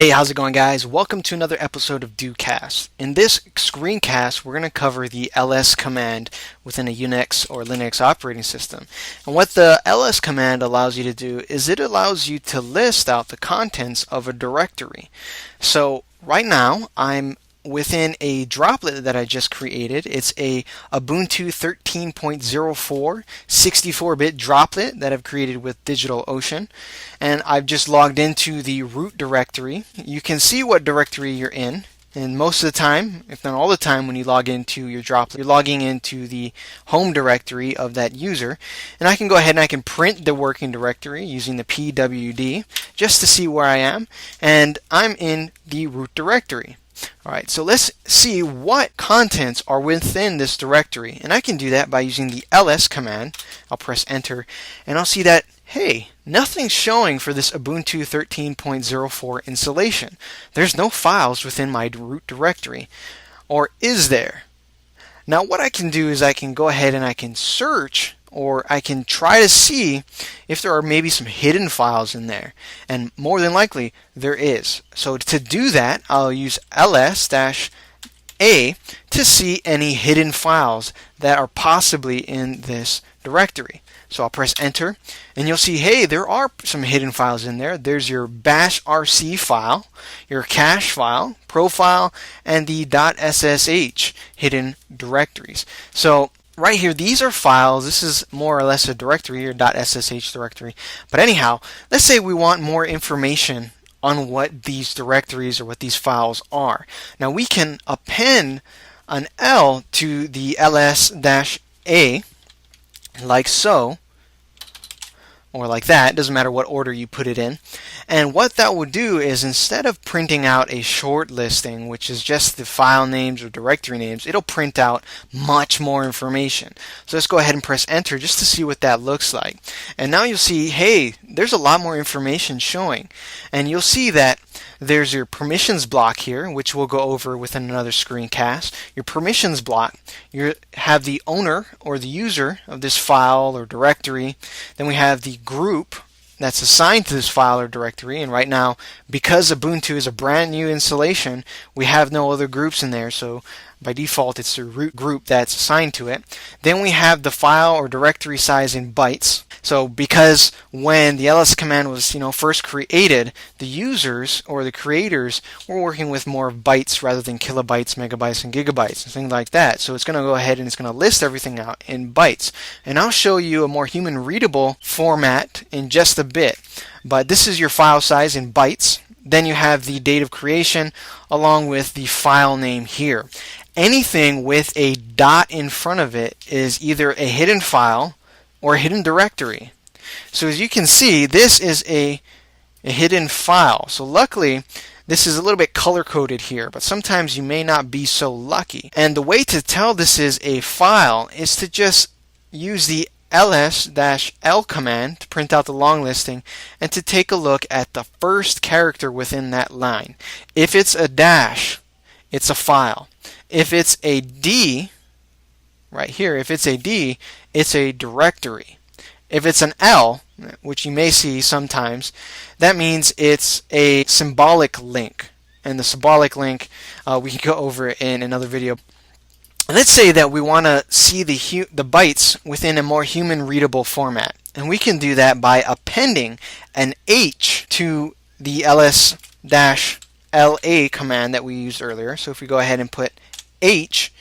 Hey, how's it going, guys? Welcome to another episode of DOCasts. In this screencast, we're going to cover the ls command within a Unix or Linux operating system. And what the ls command allows you to do is it allows you to list out the contents of a directory. So right now, I'm within a droplet that I just created. It's a Ubuntu 13.04 64-bit droplet that I've created with DigitalOcean, and I've just logged into the root directory. You can see what directory you're in, and most of the time, if not all the time, when you log into your droplet, you're logging into the home directory of that user. And I can go ahead and I can print the working directory using the pwd just to see where I am, and I'm in the root directory. Alright, so let's see what contents are within this directory. And I can do that by using the ls command. I'll press enter and I'll see that, hey, nothing's showing for this Ubuntu 13.04 installation. There's no files within my root directory. Or is there? Now what I can do is I can go ahead and I can search, or I can try to see if there are maybe some hidden files in there. And more than likely, there is. So to do that, I'll use ls-a to see any hidden files that are possibly in this directory. So I'll press enter, and you'll see, hey, there are some hidden files in there. There's your bash rc file, your cache file, profile, and the .ssh hidden directories. So right here, these are files. This is more or less a directory, or .ssh directory. But anyhow, let's say we want more information on what these directories or what these files are. Now we can append an L to the ls-a like so, or like that. It doesn't matter what order you put it in. And what that will do is, instead of printing out a short listing, which is just the file names or directory names, it'll print out much more information. So let's go ahead and press enter just to see what that looks like. And now you'll see, hey, there's a lot more information showing. And you'll see that there's your permissions block here, which we'll go over within another screencast. Your permissions block, you have the owner or the user of this file or directory. Then we have the group that's assigned to this file or directory, and right now, because Ubuntu is a brand new installation, we have no other groups in there, so by default it's the root group that's assigned to it. Then we have the file or directory size in bytes. So because when the ls command was first created, the users or the creators were working with more bytes rather than kilobytes, megabytes, and gigabytes and things like that. So it's going to go ahead and it's going to list everything out in bytes. And I'll show you a more human readable format in just a bit. But this is your file size in bytes. Then you have the date of creation along with the file name here. Anything with a dot in front of it is either a hidden file or a hidden directory. So as you can see, this is a hidden file. So luckily, this is a little bit color-coded here, but sometimes you may not be so lucky. And the way to tell this is a file is to just use the ls-l command to print out the long listing and to take a look at the first character within that line. If it's a dash, it's a file. If it's a D, right here, if it's a D, it's a directory. If it's an L, which you may see sometimes, that means it's a symbolic link. And the symbolic link, we can go over in another video. Let's say that we want to see the bytes within a more human readable format. And we can do that by appending an H to the ls-la command that we used earlier. So if we go ahead and put H,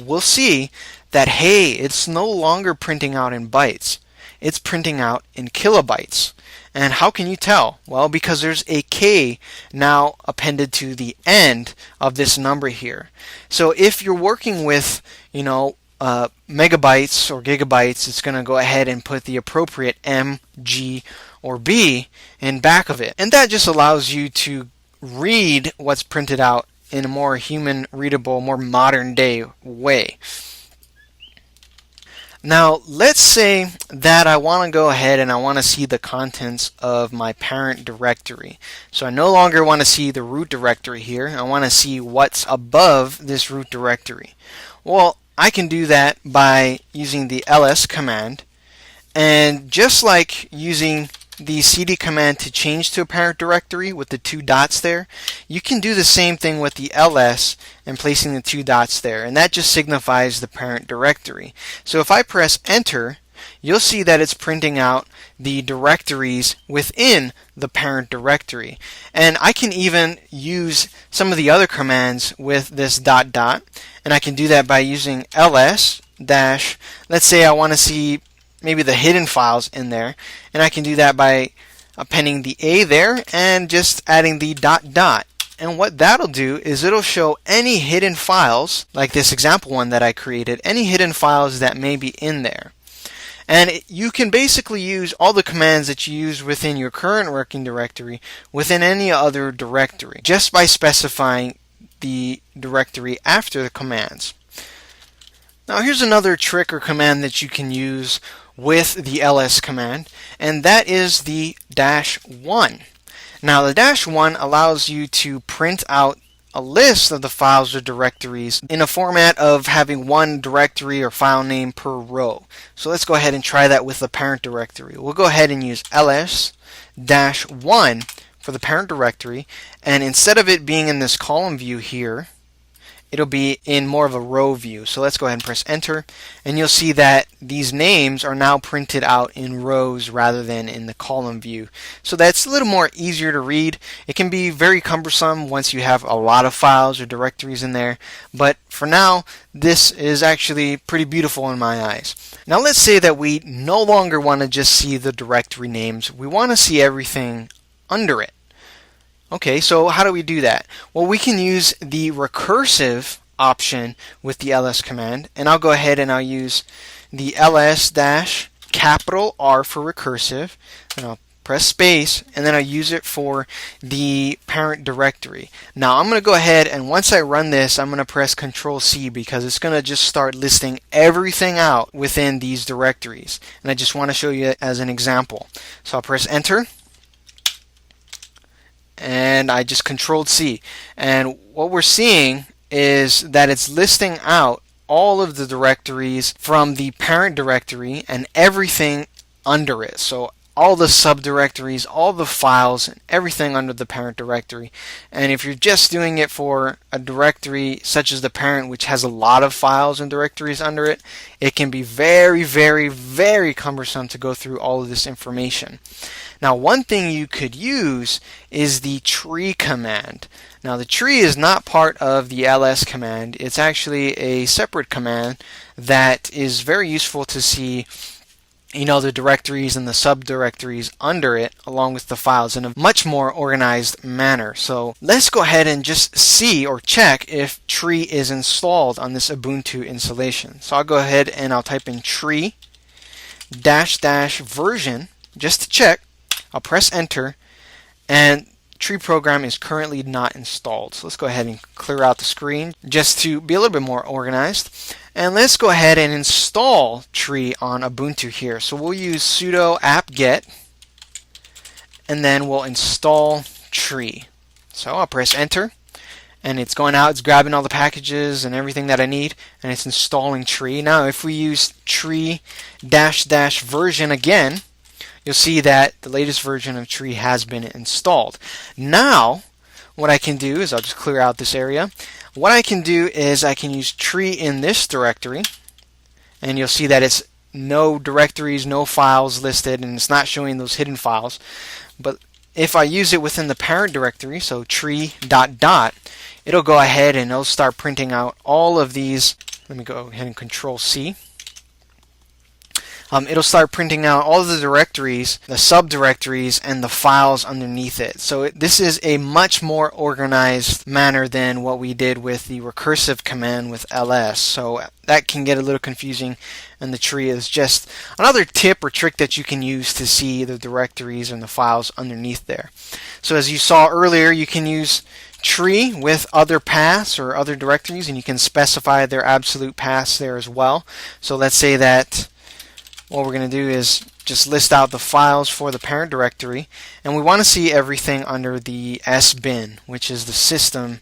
we'll see that, hey, it's no longer printing out in bytes. It's printing out in kilobytes. And how can you tell? Well, because there's a K now appended to the end of this number here. So if you're working with, megabytes or gigabytes, it's going to go ahead and put the appropriate M, G, or B in back of it. And that just allows you to read what's printed out in a more human readable, more modern day way. Now, let's say that I want to go ahead and I want to see the contents of my parent directory. So I no longer want to see the root directory here. I want to see what's above this root directory. Well, I can do that by using the ls command. And just like using the cd command to change to a parent directory with the 2 dots there, you can do the same thing with the ls and placing the 2 dots there, and that just signifies the parent directory. So if I press enter, you'll see that it's printing out the directories within the parent directory. And I can even use some of the other commands with this dot dot, and I can do that by using ls dash, let's say I want to see maybe the hidden files in there, and I can do that by appending the a there and just adding the dot dot. And what that'll do is it'll show any hidden files, like this example one that I created, any hidden files that may be in there. And you can basically use all the commands that you use within your current working directory within any other directory, just by specifying the directory after the commands. Now here's another trick or command that you can use with the ls command, and that is the -1. Now the -1 allows you to print out a list of the files or directories in a format of having one directory or file name per row. So let's go ahead and try that with the parent directory. We'll go ahead and use ls-1 for the parent directory, and instead of it being in this column view here, it'll be in more of a row view. So let's go ahead and press enter, and you'll see that these names are now printed out in rows rather than in the column view. So that's a little more easier to read. It can be very cumbersome once you have a lot of files or directories in there, but for now this is actually pretty beautiful in my eyes. Now let's say that we no longer want to just see the directory names, we want to see everything under it. Okay, so how do we do that? Well, we can use the recursive option with the ls command, and I'll go ahead and I'll use the ls-R for recursive, and I'll press space, and then I'll use it for the parent directory. Now I'm going to go ahead, and once I run this, I'm going to press Control C because it's going to just start listing everything out within these directories, and I just want to show you as an example. So I'll press enter, and I just Controlled C, and what we're seeing is that it's listing out all of the directories from the parent directory and everything under it. So all the subdirectories, all the files, and everything under the parent directory. And if you're just doing it for a directory such as the parent, which has a lot of files and directories under it, it can be very, very, very cumbersome to go through all of this information. Now, one thing you could use is the tree command. Now, the tree is not part of the ls command. It's actually a separate command that is very useful to see, the directories and the subdirectories under it, along with the files, in a much more organized manner. So let's go ahead and just see or check if tree is installed on this Ubuntu installation. So I'll go ahead and I'll type in tree -- version just to check. I'll press enter, and tree program is currently not installed. So let's go ahead and clear out the screen just to be a little bit more organized. And let's go ahead and install tree on Ubuntu here. So we'll use sudo apt-get, and then we'll install tree. So I'll press enter, and it's going out, it's grabbing all the packages and everything that I need, and it's installing tree. Now if we use tree -- version again, you'll see that the latest version of tree has been installed. Now, what I can do is I'll just clear out this area. What I can do is I can use tree in this directory, and you'll see that it's no directories, no files listed, and it's not showing those hidden files. But if I use it within the parent directory, so tree .. it'll go ahead and it'll start printing out all of these. Let me go ahead and Control C. It'll start printing out all of the directories, the subdirectories, and the files underneath it. So this is a much more organized manner than what we did with the recursive command with ls. So that can get a little confusing, and the tree is just another tip or trick that you can use to see the directories and the files underneath there. So as you saw earlier, you can use tree with other paths or other directories, and you can specify their absolute paths there as well. So let's say that what we're going to do is just list out the files for the parent directory, and we want to see everything under the sbin, which is the system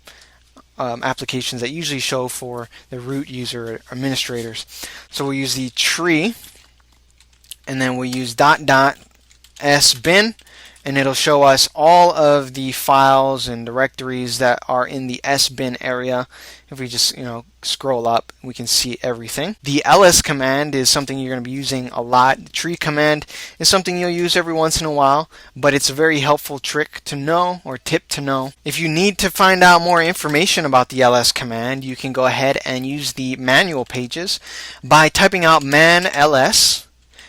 applications that usually show for the root user administrators. So we'll use the tree, and then we'll use .. sbin, and it'll show us all of the files and directories that are in the sbin area. If we just scroll up, we can see everything. The ls command is something you're going to be using a lot. The tree command is something you'll use every once in a while, but it's a very helpful trick to know, or tip to know. If you need to find out more information about the ls command, you can go ahead and use the manual pages by typing out man ls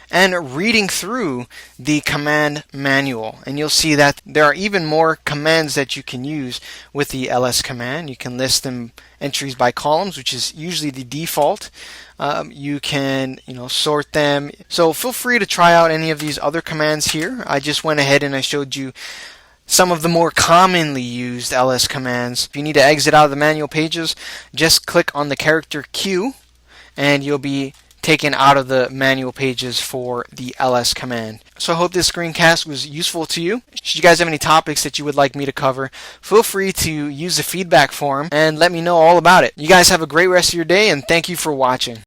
and reading through the command manual, and you'll see that there are even more commands that you can use with the ls command. You can list them entries by columns, which is usually the default. You can sort them. So feel free to try out any of these other commands here. I just went ahead and I showed you some of the more commonly used ls commands. If you need to exit out of the manual pages, just click on the character Q and you'll be taken out of the manual pages for the ls command. So I hope this screencast was useful to you. Should you guys have any topics that you would like me to cover, feel free to use the feedback form and let me know all about it. You guys have a great rest of your day, and thank you for watching.